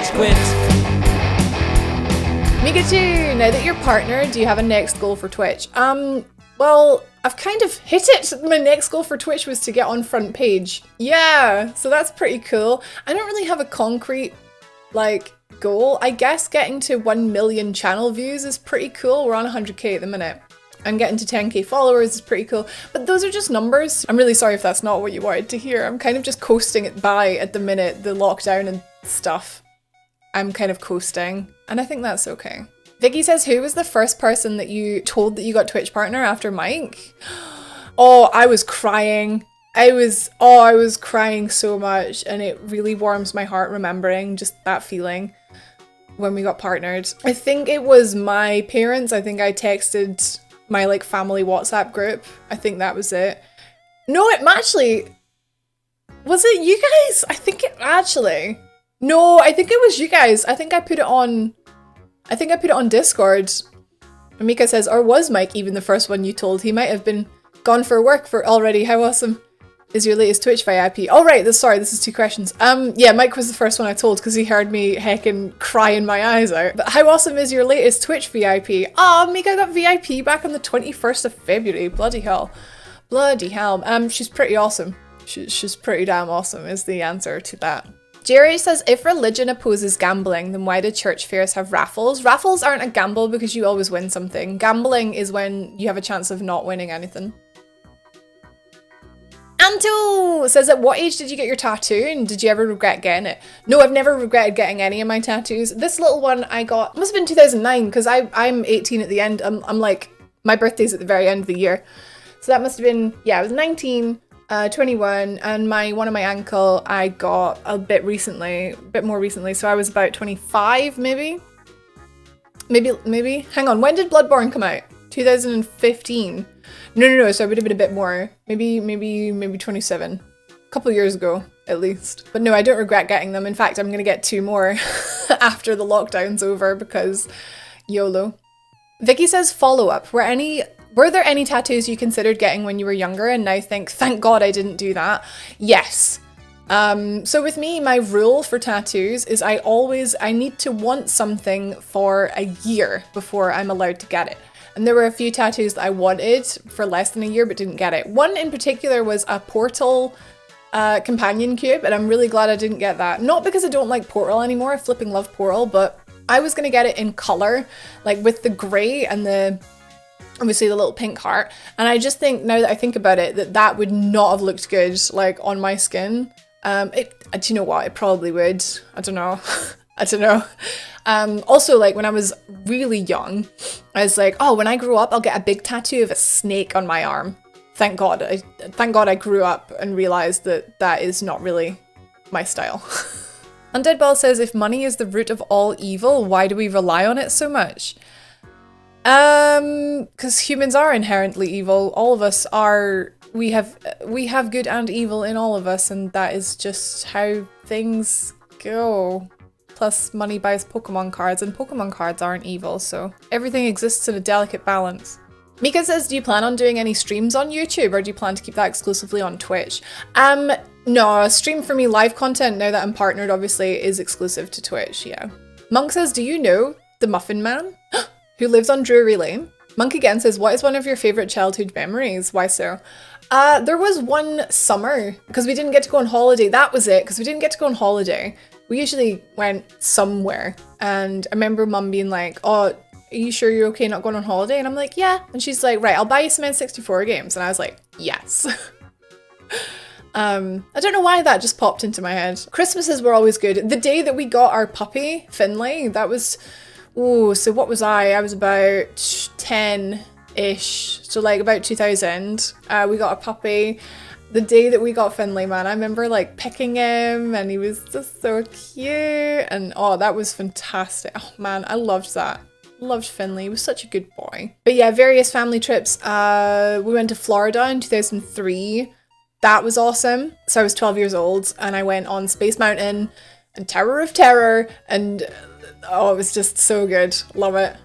rage quit. Pikachu, now that you're partnered, do you have a next goal for Twitch? Well, I've kind of hit it. My next goal for Twitch was to get on front page. Yeah, so that's pretty cool. I don't really have a concrete, like, goal. I guess getting to 1 million channel views is pretty cool. We're on 100k at the minute. And getting to 10k followers is pretty cool. But those are just numbers. I'm really sorry if that's not what you wanted to hear. I'm kind of just coasting it by at the minute, the lockdown and stuff. I'm kind of coasting, and I think that's okay. Vicky says, who was the first person that you told that you got Twitch partner after Mike? Oh, I was crying. I was crying so much, and it really warms my heart remembering just that feeling when we got partnered. I think it was my parents. I think I texted my like family WhatsApp group. I think that was it. No, it actually, was it you guys? I think it actually. No, I think it was you guys. I think I put it on Discord. Mika says, or was Mike even the first one you told? He might have been gone for work for already. How awesome is your latest Twitch VIP? Oh right, sorry, this is 2 questions. Yeah, Mike was the first one I told because he heard me heckin' crying my eyes out. But how awesome is your latest Twitch VIP? Oh, Mika got VIP back on the 21st of February. Bloody hell. Bloody hell. She's pretty awesome. She's pretty damn awesome is the answer to that. Jerry says, if religion opposes gambling, then why do church fairs have raffles? Raffles aren't a gamble because you always win something. Gambling is when you have a chance of not winning anything. Anto says, at what age did you get your tattoo and did you ever regret getting it? No, I've never regretted getting any of my tattoos. This little one I got, must have been 2009 because I'm 18 at the end. I'm like, my birthday's at the very end of the year. So that must have been, yeah, I was 19. 21, and one of my ankle I got a bit more recently, so I was about 25 maybe. Hang on, when did Bloodborne come out? 2015. No, so I would have been a bit more, maybe 27, a couple years ago at least. But no, I don't regret getting them. In fact, I'm gonna get 2 more after the lockdown's over because YOLO. Vicky says, follow-up, were there any tattoos you considered getting when you were younger and now think, thank God I didn't do that? Yes. So with me, my rule for tattoos is I need to want something for a year before I'm allowed to get it. And there were a few tattoos that I wanted for less than a year but didn't get it. One in particular was a Portal companion cube, and I'm really glad I didn't get that. Not because I don't like Portal anymore, I flipping love Portal, but I was gonna get it in color, like with the grey and obviously the little pink heart, and I just think now that I think about it that would not have looked good like on my skin. Do you know what, it probably would. I don't know. I don't know. Also, like when I was really young, I was like, oh, when I grow up I'll get a big tattoo of a snake on my arm. Thank God I grew up and realized that is not really my style. Undead Ball says, if money is the root of all evil, why do we rely on it so much? Because humans are inherently evil. All of us are, we have good and evil in all of us, and that is just how things go. Plus money buys Pokemon cards, and Pokemon cards aren't evil, so everything exists in a delicate balance. Mika says, do you plan on doing any streams on YouTube, or do you plan to keep that exclusively on Twitch? No, a stream for me, live content, now that I'm partnered, obviously, is exclusive to Twitch, yeah. Monk says, do you know the Muffin Man? Who lives on Drury Lane? Monk again says, what is one of your favourite childhood memories? Why so? There was one summer, because we didn't get to go on holiday. That was it, because we didn't get to go on holiday. We usually went somewhere, and I remember Mum being like, oh, are you sure you're okay not going on holiday? And I'm like, yeah. And she's like, right, I'll buy you some N64 games. And I was like, yes. I don't know why that just popped into my head. Christmases were always good. The day that we got our puppy, Finley, that was... Oh, so what was I? I was about 10-ish, so like about 2000. We got a puppy. The day that we got Finley, man, I remember like picking him and he was just so cute. And oh, that was fantastic. Oh man, I loved that. Loved Finley. He was such a good boy. But yeah, various family trips. We went to Florida in 2003. That was awesome. So I was 12 years old and I went on Space Mountain and Tower of Terror and... Oh, it was just so good. Love it.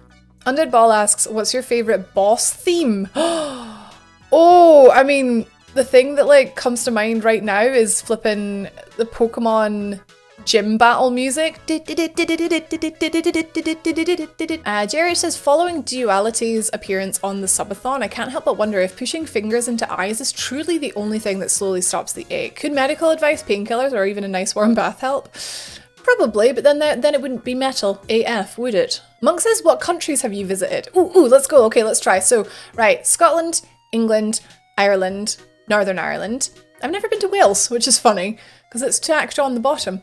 Undead Ball asks, what's your favorite boss theme? Oh, I mean, the thing that like comes to mind right now is flipping the Pokemon gym battle music. Jerry says, following Duality's appearance on the subathon, I can't help but wonder if pushing fingers into eyes is truly the only thing that slowly stops the ache. Could medical advice, painkillers, or even a nice warm bath help? Probably, but then it wouldn't be metal AF, would it? Monk says, what countries have you visited? Ooh, let's go. Okay, let's try. So, right, Scotland, England, Ireland, Northern Ireland. I've never been to Wales, which is funny, because it's tacked on the bottom.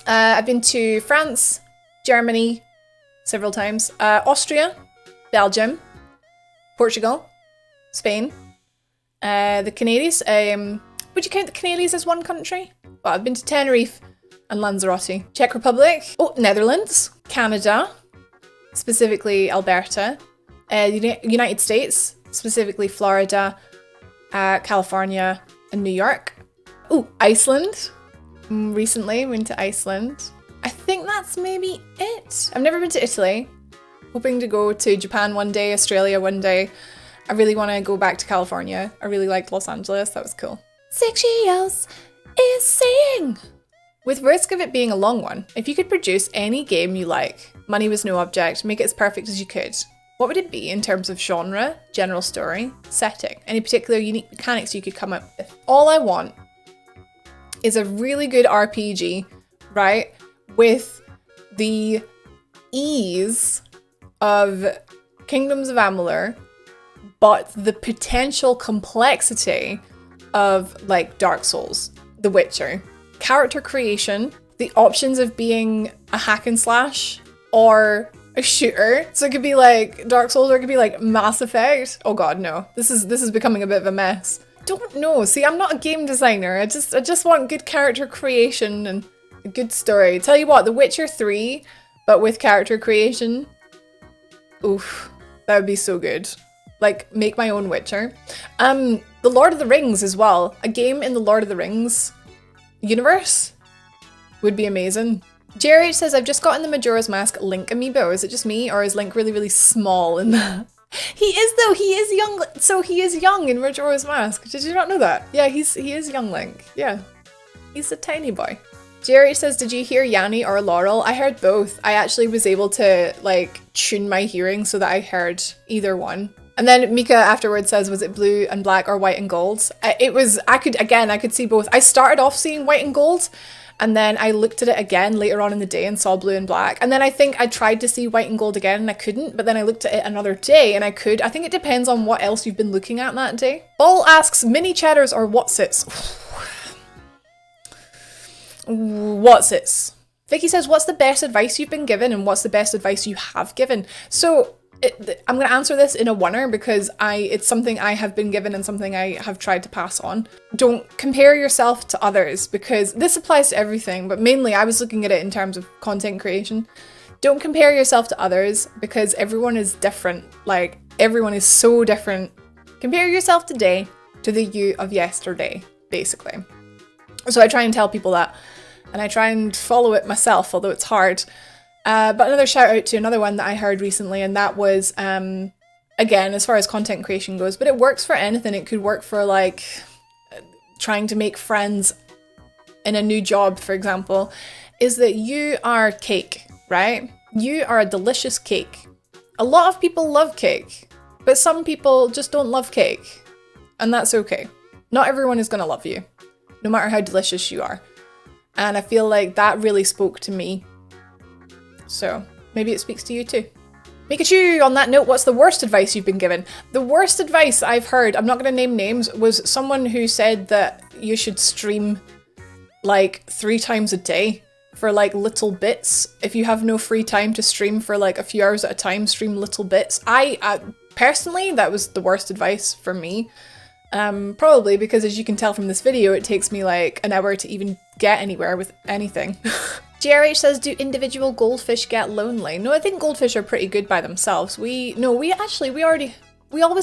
I've been to France, Germany, several times, Austria, Belgium, Portugal, Spain, the Canaries. Would you count the Canaries as one country? Well, I've been to Tenerife and Lanzarote. Czech Republic, Netherlands, Canada, specifically Alberta, United States, specifically Florida, California, and New York. Iceland. Recently went to Iceland. I think that's maybe it. I've never been to Italy. Hoping to go to Japan one day, Australia one day. I really want to go back to California. I really liked Los Angeles. That was cool. 6 years is saying. With risk of it being a long one, if you could produce any game you like, money was no object, make it as perfect as you could, what would it be in terms of genre, general story, setting, any particular unique mechanics you could come up with? All I want is a really good RPG, right? With the ease of Kingdoms of Amalur, but the potential complexity of like Dark Souls, The Witcher. Character creation, the options of being a hack and slash or a shooter. So it could be like Dark Souls or it could be like Mass Effect. Oh god, no. This is becoming a bit of a mess. Don't know. See, I'm not a game designer. I just want good character creation and a good story. Tell you what, The Witcher 3, but with character creation. Oof, that would be so good. Like, make my own Witcher. The Lord of the Rings as well. A game in the Lord of the Rings universe would be amazing. JRH says, I've just gotten the Majora's Mask Link amiibo. Is it just me, or is Link really, really small in that? He is though, he is young, so he is young in Majora's Mask. Did you not know that? Yeah, he is young Link, yeah. He's a tiny boy. JRH says, did you hear Yanni or Laurel? I heard both. I actually was able to like tune my hearing so that I heard either one. And then Mika afterwards says, was it blue and black or white and gold? I could see both. I started off seeing white and gold, and then I looked at it again later on in the day and saw blue and black. And then I think I tried to see white and gold again and I couldn't, but then I looked at it another day and I could. I think it depends on what else you've been looking at that day. Ball asks, mini cheddars or Wotsits? Wotsits. Vicky says, what's the best advice you've been given and what's the best advice you have given? So I'm going to answer this in a oneer because it's something I have been given and something I have tried to pass on. Don't compare yourself to others, because this applies to everything, but mainly I was looking at it in terms of content creation. Don't compare yourself to others because everyone is different. Like, everyone is so different. Compare yourself today to the you of yesterday, basically. So I try and tell people that, and I try and follow it myself, although it's hard. But another shout out to another one that I heard recently, and that was, again, as far as content creation goes, but it works for anything. It could work for like trying to make friends in a new job, for example, is that you are cake, right? You are a delicious cake. A lot of people love cake, but some people just don't love cake, and that's okay. Not everyone is going to love you, no matter how delicious you are. And I feel like that really spoke to me. So maybe it speaks to you too. Pikachu, on that note, what's the worst advice you've been given? The worst advice I've heard, I'm not going to name names, was someone who said that you should stream like 3 times a day for like little bits. If you have no free time to stream for like a few hours at a time, stream little bits. I personally, that was the worst advice for me. Probably because, as you can tell from this video, it takes me like an hour to even get anywhere with anything. JRH says, do individual goldfish get lonely? No, I think goldfish are pretty good by themselves. We always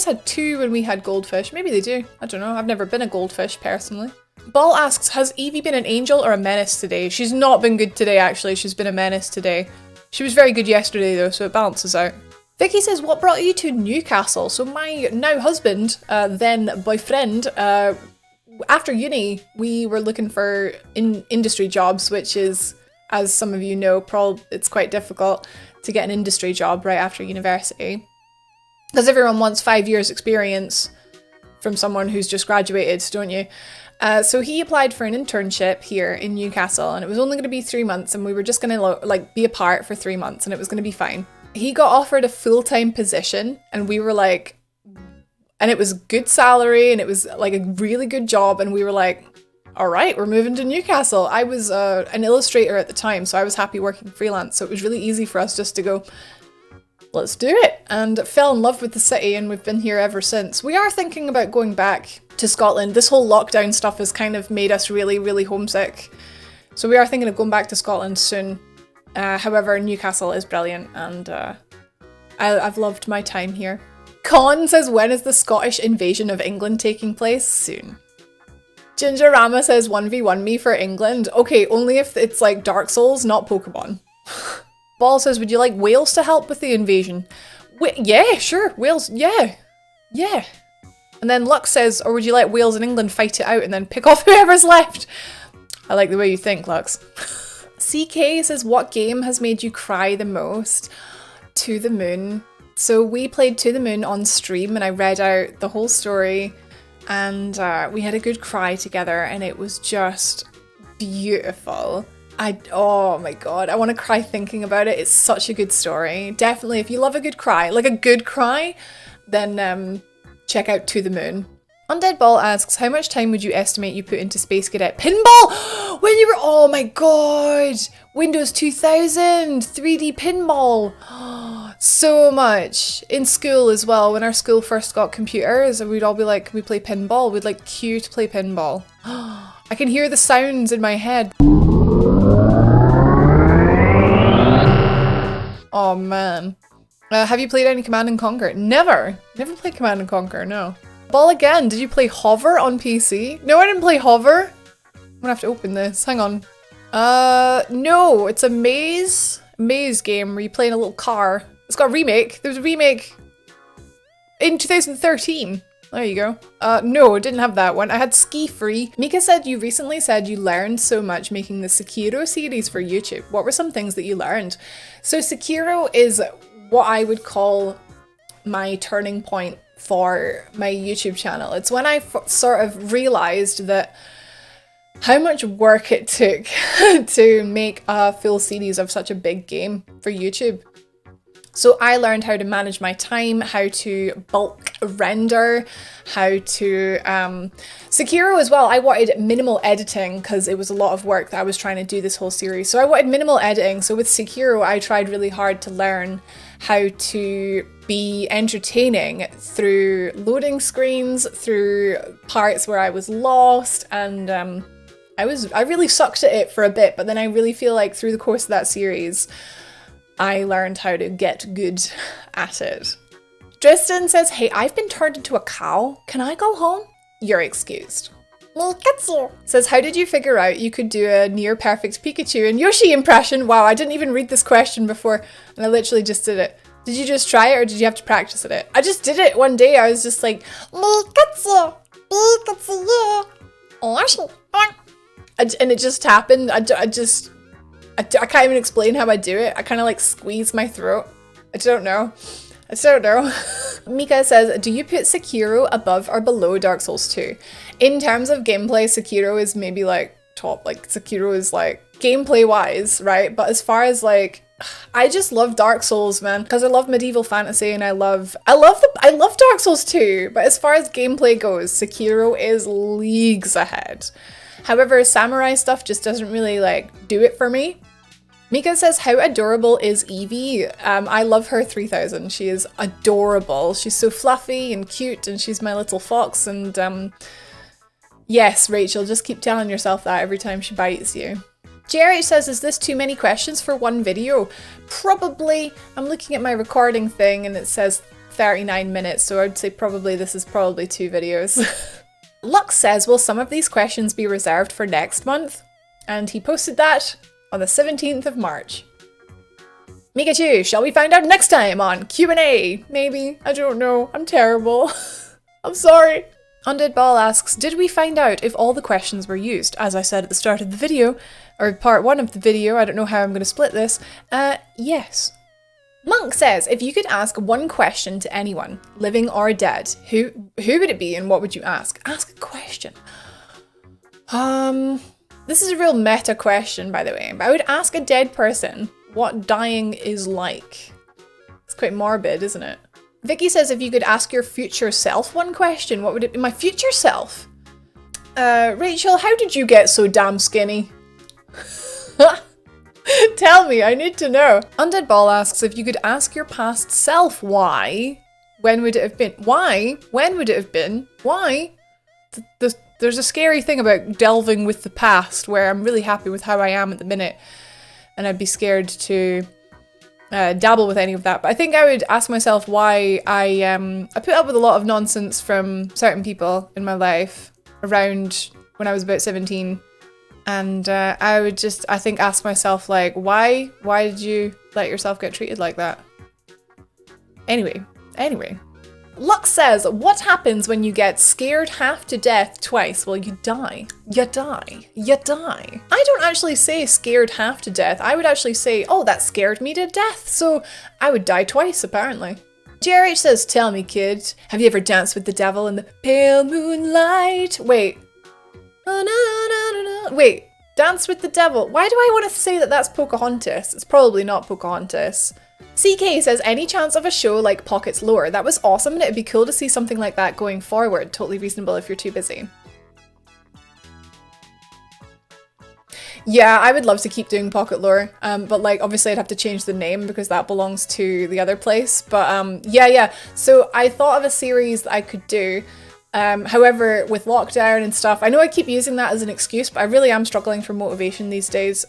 had 2 when we had goldfish. Maybe they do. I don't know. I've never been a goldfish personally. Ball asks, has Evie been an angel or a menace today? She's not been good today, actually. She's been a menace today. She was very good yesterday though, so it balances out. Vicky says, what brought you to Newcastle? So my now husband, then boyfriend, after uni, we were looking for industry jobs, which is, as some of you know, it's quite difficult to get an industry job right after university. Because everyone wants 5 years experience from someone who's just graduated, don't you? So he applied for an internship here in Newcastle, and it was only going to be 3 months, and we were just going to like be apart for 3 months, and it was going to be fine. He got offered a full-time position, and we were like, and it was good salary, and it was like a really good job, and we were like, all right, we're moving to Newcastle. I was an illustrator at the time, so I was happy working freelance, so it was really easy for us just to go, let's do it, and fell in love with the city, and we've been here ever since. We are thinking about going back to Scotland. This whole lockdown stuff has kind of made us really, really homesick, so we are thinking of going back to Scotland soon. However, Newcastle is brilliant, and I've loved my time here. Con says, when is the Scottish invasion of England taking place? Soon. Gingerama says 1v1 me for England. Okay, only if it's like Dark Souls, not Pokemon. Ball says, would you like Wales to help with the invasion? Yeah, sure, Wales, yeah. And then Lux says, or would you let Wales and England fight it out and then pick off whoever's left? I like the way you think, Lux. CK says, what game has made you cry the most? To the Moon. So we played To the Moon on stream, and I read out the whole story, and we had a good cry together, and it was just beautiful. Oh my god, I want to cry thinking about it. It's such a good story. Definitely, if you love a good cry, like a good cry, then check out To the Moon. Undead Ball asks, how much time would you estimate you put into Space Cadet Pinball when you were, oh my god, Windows 2000, 3D Pinball. So much. In school as well, when our school first got computers, we'd all be like, can we play pinball? We'd like queue to play pinball. I can hear the sounds in my head. Oh man. Have you played any Command and Conquer? Never played Command and Conquer, no. Ball again, did you play Hover on PC? No, I didn't play Hover. I'm gonna have to open this, hang on. No, it's a maze game where you play in a little car. It's got a remake. There was a remake in 2013. There you go. No, I didn't have that one. I had Ski Free. Mika said you recently said you learned so much making the Sekiro series for YouTube. What were some things that you learned? So Sekiro is what I would call my turning point for my YouTube channel. It's when I sort of realized that how much work it took to make a full series of such a big game for YouTube. So I learned how to manage my time, how to bulk render, how to... Sekiro as well, I wanted minimal editing because it was a lot of work that I was trying to do this whole series. So I wanted minimal editing. So with Sekiro, I tried really hard to learn how to be entertaining through loading screens, through parts where I was lost, and I really sucked at it for a bit, but then I really feel like through the course of that series, I learned how to get good at it. Tristan says, hey, I've been turned into a cow. Can I go home? You're excused. Pikachu says, how did you figure out you could do a near perfect Pikachu and Yoshi impression? Wow, I didn't even read this question before, and I literally just did it. Did you just try it, or did you have to practice at it? I just did it one day. I was just like, Pikachu, yeah. Yoshi. And it just happened. I can't even explain how I do it. I kind of like squeeze my throat. I don't know. Mika says, do you put Sekiro above or below Dark Souls 2? In terms of gameplay, Sekiro is maybe like top. Like Sekiro is like gameplay wise, right? But as far as like, I just love Dark Souls, man, because I love medieval fantasy and I love Dark Souls 2. But as far as gameplay goes, Sekiro is leagues ahead. However, samurai stuff just doesn't really like do it for me. Mika says, how adorable is Evie? I love her 3000. She is adorable. She's so fluffy and cute, and she's my little fox. And yes, Rachel, just keep telling yourself that every time she bites you. JRH says, is this too many questions for one video? Probably. I'm looking at my recording thing and it says 39 minutes, so I'd say this is probably 2 videos. Lux says, will some of these questions be reserved for next month? And he posted that on the 17th of March. Pikachu, shall we find out next time on Q&A? Maybe. I don't know. I'm terrible. I'm sorry. Undead Ball asks, did we find out if all the questions were used? As I said at the start of the video, or part 1 of the video, I don't know how I'm going to split this, yes. Monk says, if you could ask one question to anyone, living or dead, who would it be and what would you ask? Ask a question. This is a real meta question, by the way, but I would ask a dead person what dying is like. It's quite morbid, isn't it? Vicky says, if you could ask your future self one question, what would it be? My future self? Rachel, how did you get so damn skinny? Tell me, I need to know. Undead Ball asks, if you could ask your past self why, when would it have been? Why? When would it have been? Why? There's a scary thing about delving with the past where I'm really happy with how I am at the minute and I'd be scared to dabble with any of that. But I think I would ask myself why I put up with a lot of nonsense from certain people in my life around when I was about 17. And I would just, I think, ask myself, like, why did you let yourself get treated like that? Anyway. Lux says, what happens when you get scared half to death twice? Well, you die. You die. I don't actually say scared half to death. I would actually say, oh, that scared me to death. So I would die twice, apparently. JRH says, tell me, kid, have you ever danced with the devil in the pale moonlight? Wait. Oh, no. Wait, dance with the devil. Why do I want to say that that's Pocahontas? It's probably not Pocahontas. CK says, any chance of a show like Pocket's Lore? That was awesome and it'd be cool to see something like that going forward. Totally reasonable if you're too busy. Yeah, I would love to keep doing Pocket Lore, but like obviously I'd have to change the name because that belongs to the other place. But yeah. So I thought of a series that I could do. However, with lockdown and stuff, I know I keep using that as an excuse, but I really am struggling for motivation these days.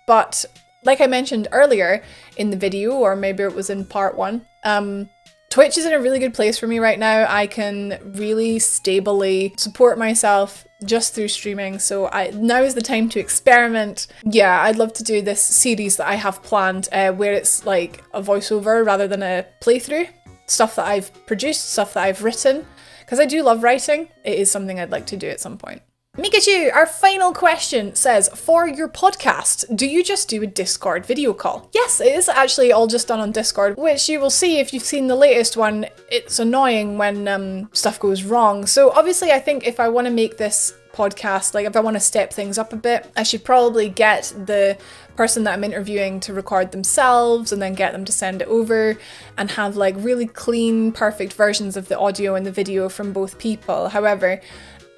But like I mentioned earlier in the video, or maybe it was in part 1, Twitch is in a really good place for me right now. I can really stably support myself just through streaming, so now is the time to experiment. Yeah, I'd love to do this series that I have planned where it's like a voiceover rather than a playthrough. Stuff that I've produced, stuff that I've written. Because I do love writing, it is something I'd like to do at some point. Pikachu, our final question says, for your podcast, do you just do a Discord video call? Yes, it is actually all just done on Discord, which you will see if you've seen the latest one. It's annoying when stuff goes wrong. So obviously I think if I want to make this podcast, like if I want to step things up a bit, I should probably get the person that I'm interviewing to record themselves and then get them to send it over and have like really clean, perfect versions of the audio and the video from both people. However,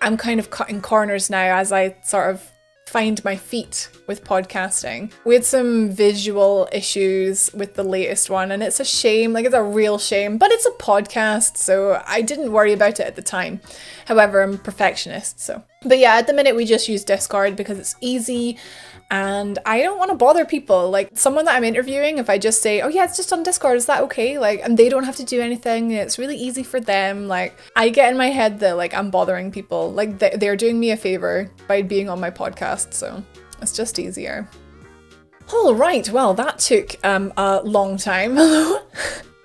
I'm kind of cutting corners now as I sort of find my feet with podcasting. We had some visual issues with the latest one and it's a shame, like it's a real shame, but it's a podcast, so I didn't worry about it at the time. However, I'm a perfectionist, so. But yeah, at the minute we just use Discord because it's easy and I don't want to bother people. Like someone that I'm interviewing, if I just say, oh yeah, it's just on Discord, is that okay? Like, and they don't have to do anything. It's really easy for them. Like I get in my head that like I'm bothering people. Like they're doing me a favor by being on my podcast. So it's just easier. All right. Well, that took a long time.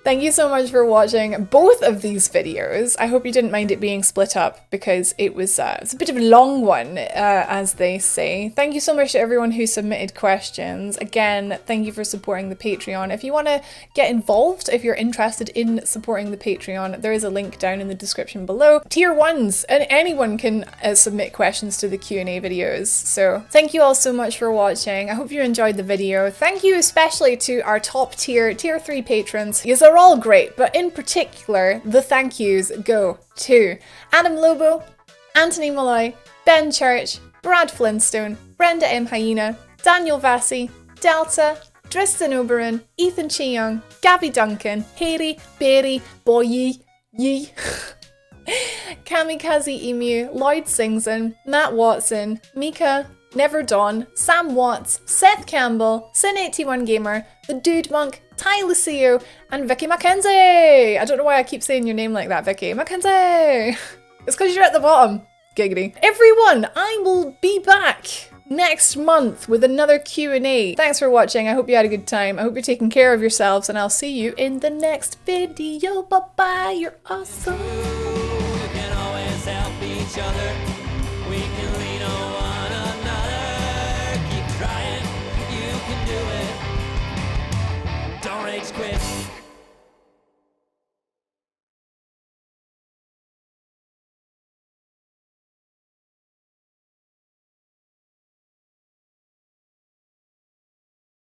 Thank you so much for watching both of these videos. I hope you didn't mind it being split up because it's a bit of a long one, as they say. Thank you so much to everyone who submitted questions. Again, thank you for supporting the Patreon. If you want to get involved, if you're interested in supporting the Patreon, there is a link down in the description below. Tier 1s, and anyone can submit questions to the Q&A videos. So thank you all so much for watching. I hope you enjoyed the video. Thank you especially to our top tier 3 patrons. They're all great, but in particular, the thank yous go to Adam Lobo, Anthony Malloy, Ben Church, Brad Flintstone, Brenda M. Hyena, Daniel Vassie, Delta, Tristan Oberon, Ethan Cheong, Gabby Duncan, Harry, Barry, Boyi, Yee, Kamikaze Emu, Lloyd Singson, Matt Watson, Mika, Never Dawn, Sam Watts, Seth Campbell, Sin81 Gamer, The Dude Monk, Ty Lucio, and Vicky Mackenzie! I don't know why I keep saying your name like that, Vicky. Mackenzie! It's because you're at the bottom. Giggity. Everyone, I will be back next month with another Q&A. Thanks for watching. I hope you had a good time. I hope you're taking care of yourselves, and I'll see you in the next video. Bye-bye. You're awesome. each other. We can lean on one another. Keep trying, you can do it. Don't rage quit.